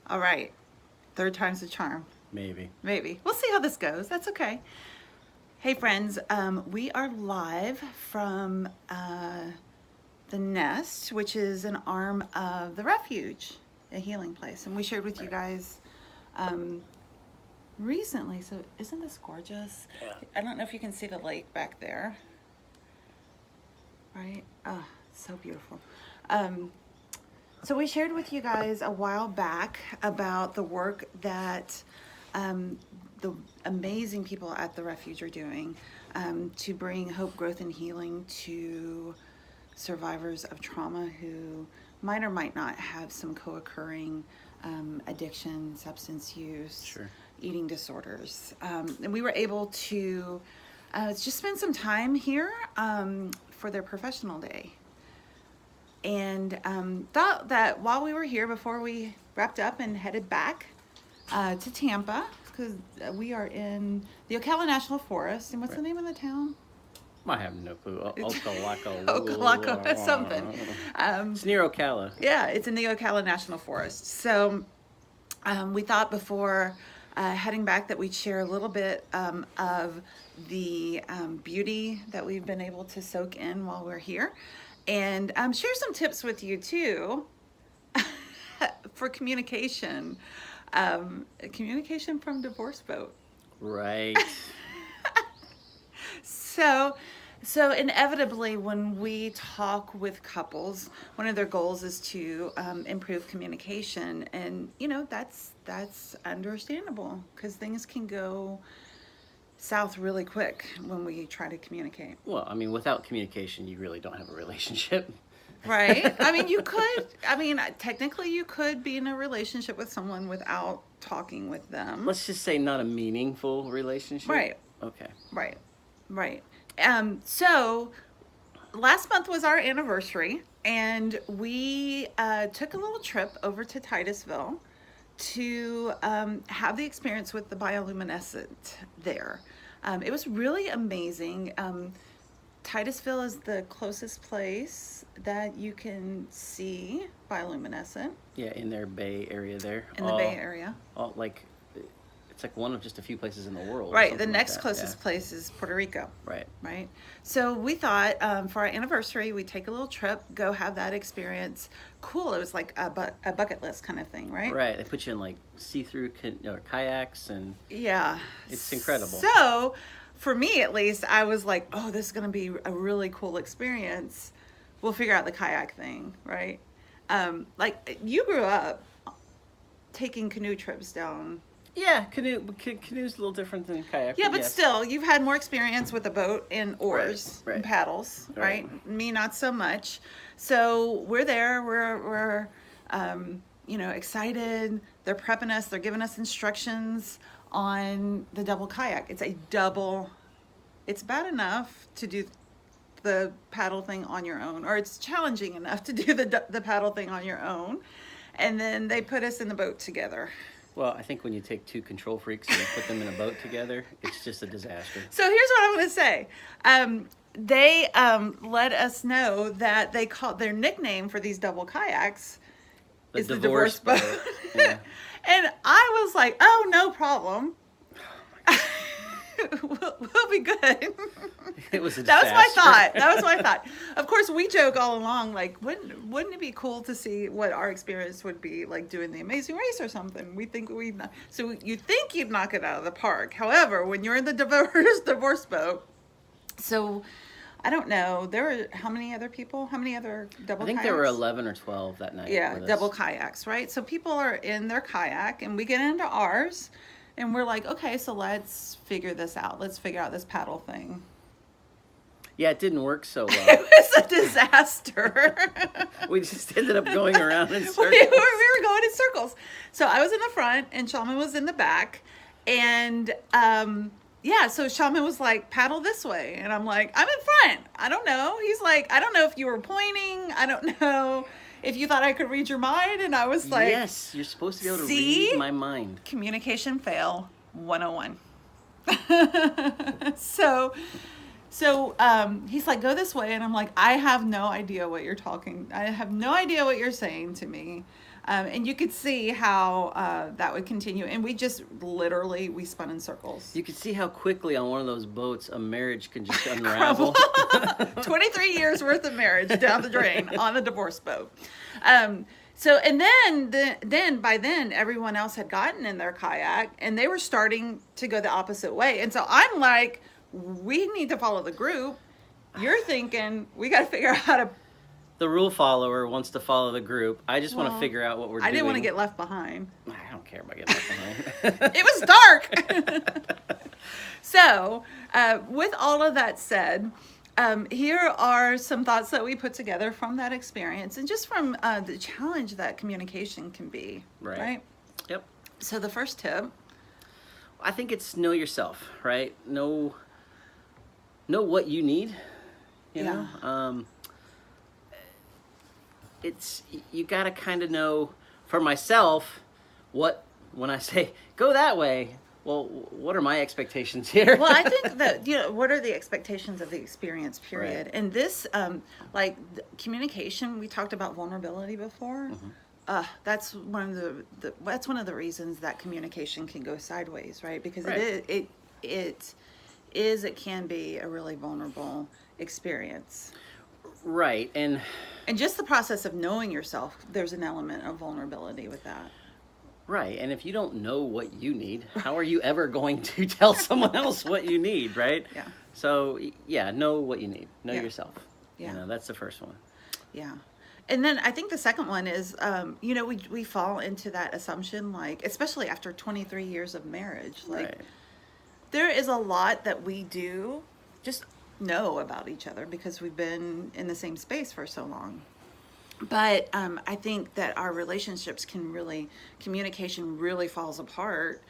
All right. Third time's the charm. Maybe. Maybe. We'll see how this goes. That's okay. Hey, friends. We are live from the Nest, which is an arm of the Refuge, a healing place. And we shared with you guys recently. So, isn't this gorgeous? Yeah. I don't know if you can see the lake back there. Right? Oh, so beautiful. So we shared with you guys a while back about the work that the amazing people at the Refuge are doing to bring hope, growth, and healing to survivors of trauma who might or might not have some co-occurring addiction, substance use, Sure. eating disorders. And we were able to just spend some time here for their professional day. And thought that while we were here, before we wrapped up and headed back to Tampa, because we are in the Ocala National Forest. And what's the name of the town? I have no clue. Okalaka. Okalaka, something. It's near Ocala. Yeah, it's in the Ocala National Forest. So we thought before heading back that we'd share a little bit of the beauty that we've been able to soak in while we're here. And share some tips with you too for communication. Communication from Divorce Boat. Right. So inevitably, when we talk with couples, one of their goals is to improve communication, and that's understandable because things can go south really quick when we try to communicate. Well, I mean, without communication, you really don't have a relationship. Right? I mean, technically you could be in a relationship with someone without talking with them. Let's just say not a meaningful relationship. Right. Okay. Right. So last month was our anniversary, and we took a little trip over to Titusville to have the experience with the bioluminescent there. It was really amazing. Titusville is the closest place that you can see bioluminescent. Yeah, in their Bay Area there. In the Bay Area. It's like one of just a few places in the world. Right. The next closest place is Puerto Rico. Right. Right. So we thought for our anniversary, we'd take a little trip, go have that experience. Cool. It was like a bucket list kind of thing, right? Right. They put you in like see-through kayaks and... Yeah. It's incredible. So for me, at least, I was like, oh, this is going to be a really cool experience. We'll figure out the kayak thing, right? Like you grew up taking canoe trips down. Yeah, canoe's a little different than kayak. Yeah, but yes. still, you've had more experience with a boat and oars Right. and paddles, right? Right. Me, not so much. So we're there. We're excited. They're prepping us. They're giving us instructions on the double kayak. It's bad enough to do the paddle thing on your own, or it's challenging enough to do the paddle thing on your own. And then they put us in the boat together. Well, I think when you take two control freaks and you put them in a boat together, it's just a disaster. So here's what I'm going to say. They let us know that they called their nickname for these double kayaks is the Divorce Boat. Yeah. And I was like, oh, no problem. We'll be good. It was a disaster. That was my thought. Of course, we joke all along, like, wouldn't it be cool to see what our experience would be like doing the Amazing Race or something? So you think you'd knock it out of the park. However, when you're in the divorce boat, so I don't know. There were how many other people? How many other double kayaks? I think there were 11 or 12 that night. Yeah, double kayaks, right? So people are in their kayak, and we get into ours. And we're like, okay, so let's figure this out. Let's figure out this paddle thing. Yeah, it didn't work so well. It was a disaster. We just ended up going around in circles. We were going in circles. So I was in the front, and Shaman was in the back. And so Shaman was like, paddle this way. And I'm like, I'm in front. I don't know. He's like, I don't know if you were pointing. I don't know if you thought I could read your mind. And I was like, yes, you're supposed to be able to see? read my mind. Communication fail 101. So he's like, go this way. And I'm like, I have no idea what you're talking. I have no idea what you're saying to me. And you could see how that would continue. And we just literally, we spun in circles. You could see how quickly on one of those boats a marriage can just unravel. 23 years worth of marriage down the drain on a divorce boat. So, and then by then everyone else had gotten in their kayak and they were starting to go the opposite way. And so I'm like, we need to follow the group. You're thinking we got to figure out how to. The rule follower wants to follow the group. I just want to figure out what we're doing. I didn't want to get left behind. I don't care about getting left behind. It was dark. So, with all of that said, here are some thoughts that we put together from that experience and just from the challenge that communication can be. Right? Yep. So the first tip. I think it's know yourself, right? Know what you need. You know? It's, you got to kind of know, for myself, when I say go that way, well, what are my expectations here? Well, I think that, what are the expectations of the experience, period. Right. And this, communication, we talked about vulnerability before. That's one of the reasons that communication can go sideways, right? Because it can be a really vulnerable experience. Right. And just the process of knowing yourself, there's an element of vulnerability with that. Right. And if you don't know what you need, how are you ever going to tell someone else what you need, right? Yeah. So, know what you need. Know yourself. Yeah. That's the first one. Yeah. And then I think the second one is, we fall into that assumption, especially after 23 years of marriage, there is a lot that we do just know about each other because we've been in the same space for so long. But I think that our relationships communication really falls apart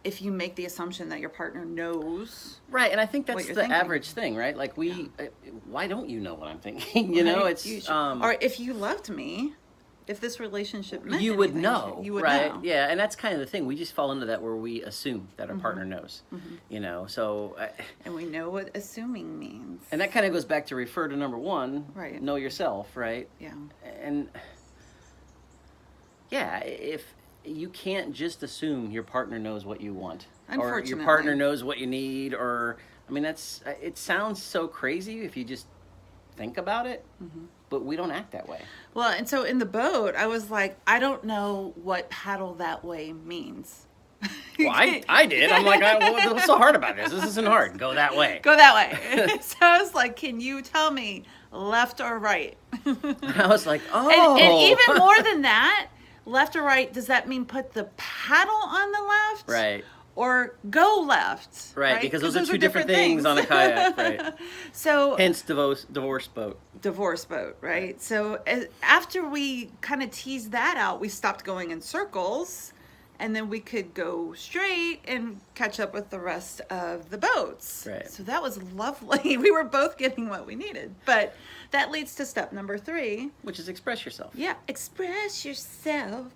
if you make the assumption that your partner knows. Right, and I think that's the thinking. average thing, right? Like why don't you know what I'm thinking? You know, it's or if you loved me, if this relationship meant you would anything, know, you would right? know. Yeah, and that's kind of the thing. We just fall into that where we assume that our partner knows. So and we know what assuming means. And that kind of goes back to refer to number one, right? Know yourself, right? Yeah. And if you can't just assume your partner knows what you want, or your partner knows what you need, it sounds so crazy if you just think about it, but we don't act that way. Well, and so in the boat, I was like, I don't know what paddle that way means. Well, I did. I'm like, what's so hard about this? This isn't hard. Go that way. Go that way. So I was like, can you tell me left or right? I was like, oh. And even more than that, left or right, does that mean put the paddle on the left? Right. Or go left? Right, because those are two different things on a kayak. Right. So hence divorce boat. Divorce boat, right? So after we kind of teased that out, we stopped going in circles, and then we could go straight and catch up with the rest of the boats. Right. So that was lovely. We were both getting what we needed. But that leads to step number 3. Which is express yourself. Yeah, express yourself.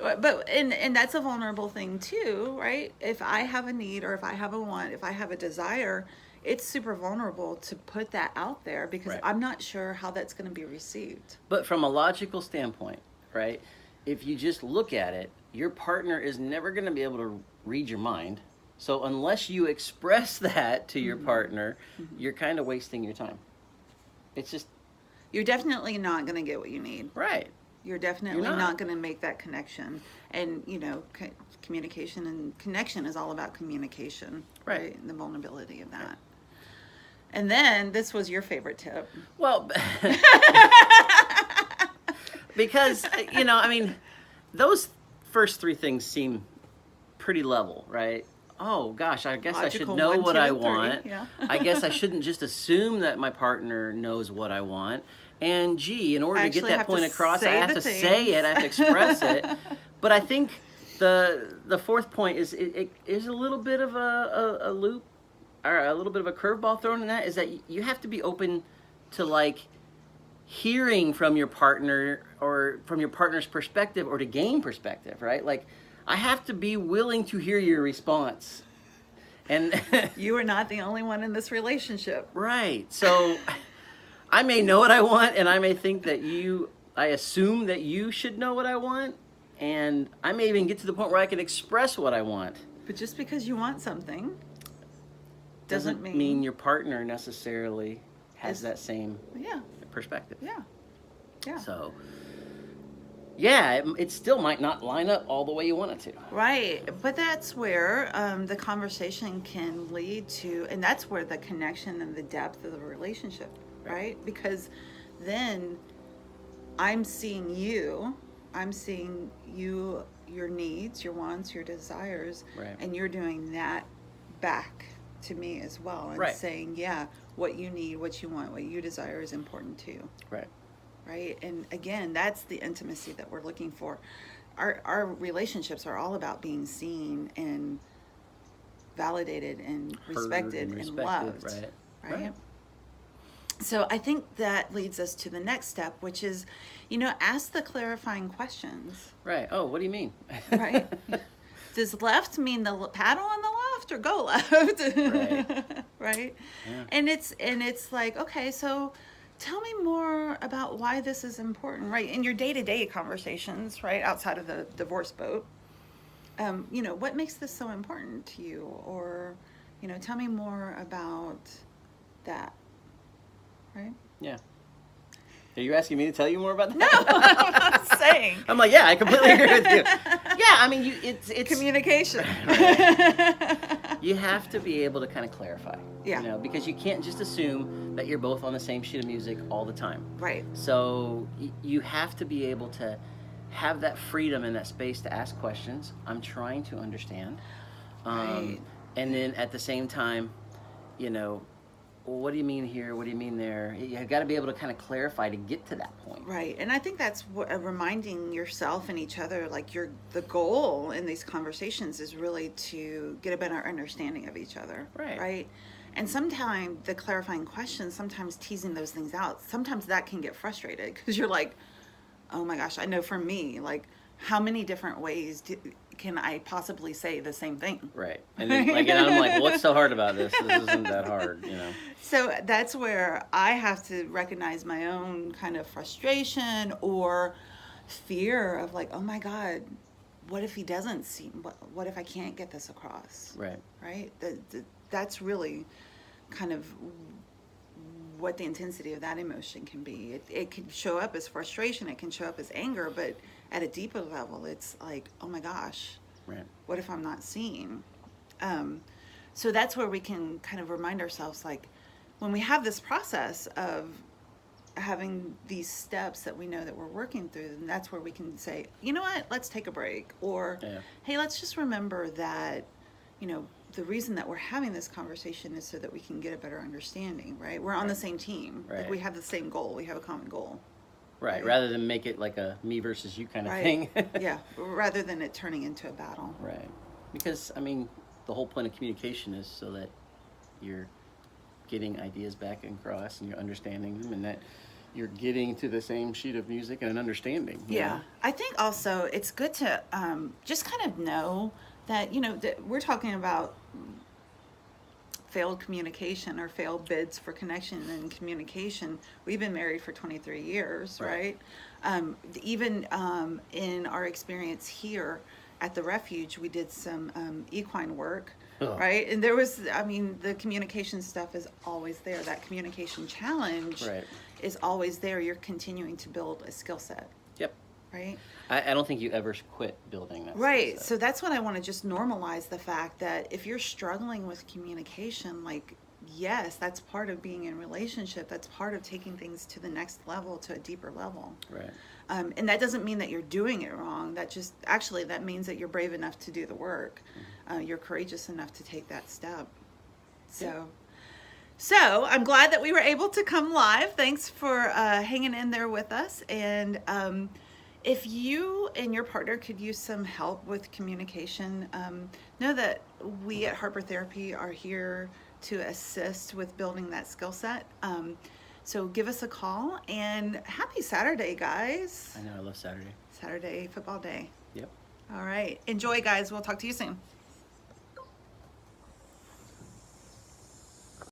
Oh, but and that's a vulnerable thing too, right? If I have a need or if I have a want, if I have a desire, it's super vulnerable to put that out there because I'm not sure how that's going to be received. But from a logical standpoint, right? If you just look at it, your partner is never going to be able to read your mind. So unless you express that to your partner, you're kind of wasting your time. It's just... You're definitely not going to get what you need. Right. You're definitely not going to make that connection. And, communication and connection is all about communication. Right. And the vulnerability of that. Right. And then this was your favorite tip. Well... Because, those first 3 things seem pretty level, right? Oh, gosh, I guess I should know what I want. Yeah. I guess I shouldn't just assume that my partner knows what I want. And, in order to get that point across, I have to say it, I have to express it. But I think the 4th point is it is a little bit of a loop, or a little bit of a curveball thrown in that, is that you have to be open to, hearing from your partner or from your partner's perspective or to gain perspective, right? I have to be willing to hear your response. And you are not the only one in this relationship. Right. So I may know what I want, and I may think that I assume that you should know what I want, and I may even get to the point where I can express what I want. But just because you want something doesn't mean your partner necessarily has that same perspective. Yeah. Yeah. So, yeah, it still might not line up all the way you want it to. Right. But that's where the conversation can lead to, and that's where the connection and the depth of the relationship, right? Because then I'm seeing you, your needs, your wants, your desires, and you're doing that back to me as well, and saying, yeah, what you need, what you want, what you desire is important too. Right. And again, that's the intimacy that we're looking for. Our relationships are all about being seen and validated and respected and loved. Right. So I think that leads us to the next step, which is, ask the clarifying questions. Right. Oh, what do you mean? Right. Does left mean the paddle on the left or go left? Right. Yeah. And it's like, okay, so tell me more about why this is important, right? In your day-to-day conversations, right, outside of the divorce boat, what makes this so important to you? Or, tell me more about that, right? Yeah. Are you asking me to tell you more about that? No, I'm not saying. I'm like, yeah, I completely agree with you. Yeah, I mean, it's communication. You have to be able to kind of clarify. Yeah. Because you can't just assume that you're both on the same sheet of music all the time. Right. So you have to be able to have that freedom and that space to ask questions. I'm trying to understand. Right. And then at the same time, well, what do you mean here? What do you mean there? You've got to be able to kind of clarify to get to that point. Right. And I think that's what reminding yourself and each other, like the goal in these conversations is really to get a better understanding of each other. Right. And sometimes the clarifying questions, sometimes teasing those things out, sometimes that can get frustrated because you're like, oh my gosh, I know for me, like, how many different ways can I possibly say the same thing? Right. And then, I'm like, what's so hard about this? This isn't that hard, So that's where I have to recognize my own kind of frustration or fear of like, oh my God, what if he doesn't see, what if I can't get this across? Right? That's really kind of what the intensity of that emotion can be. It can show up as frustration, it can show up as anger, but at a deeper level, it's like, oh my gosh, what if I'm not seen? So that's where we can kind of remind ourselves, like, when we have this process of having these steps that we know that we're working through, then that's where we can say, you know what, let's take a break. Or, hey, let's just remember that, the reason that we're having this conversation is so that we can get a better understanding, right? We're on the same team. Like, we have the same goal. We have a common goal. Right. Rather than make it like a me versus you kind of thing. Yeah. Rather than it turning into a battle. Right. Because, the whole point of communication is so that you're getting ideas back across and you're understanding them and that you're getting to the same sheet of music and an understanding. Yeah. I think also it's good to just kind of know that, that we're talking about failed communication or failed bids for connection and communication. We've been married for 23 years, right? Even in our experience here at the refuge, we did some equine work, right? And there was, the communication stuff is always there. That communication challenge is always there. You're continuing to build a skill set. Yep. Right? I don't think you ever quit building that. Right. So that's what I want to just normalize the fact that if you're struggling with communication, like, yes, that's part of being in a relationship. That's part of taking things to the next level, to a deeper level. Right. And that doesn't mean that you're doing it wrong. That means that you're brave enough to do the work. You're courageous enough to take that step. So I'm glad that we were able to come live. Thanks for hanging in there with us. And if you and your partner could use some help with communication, know that we at Harper Therapy are here to assist with building that skill set. So give us a call, and happy Saturday, guys. I know, I love Saturday. Saturday football day. Yep. All right. Enjoy, guys. We'll talk to you soon.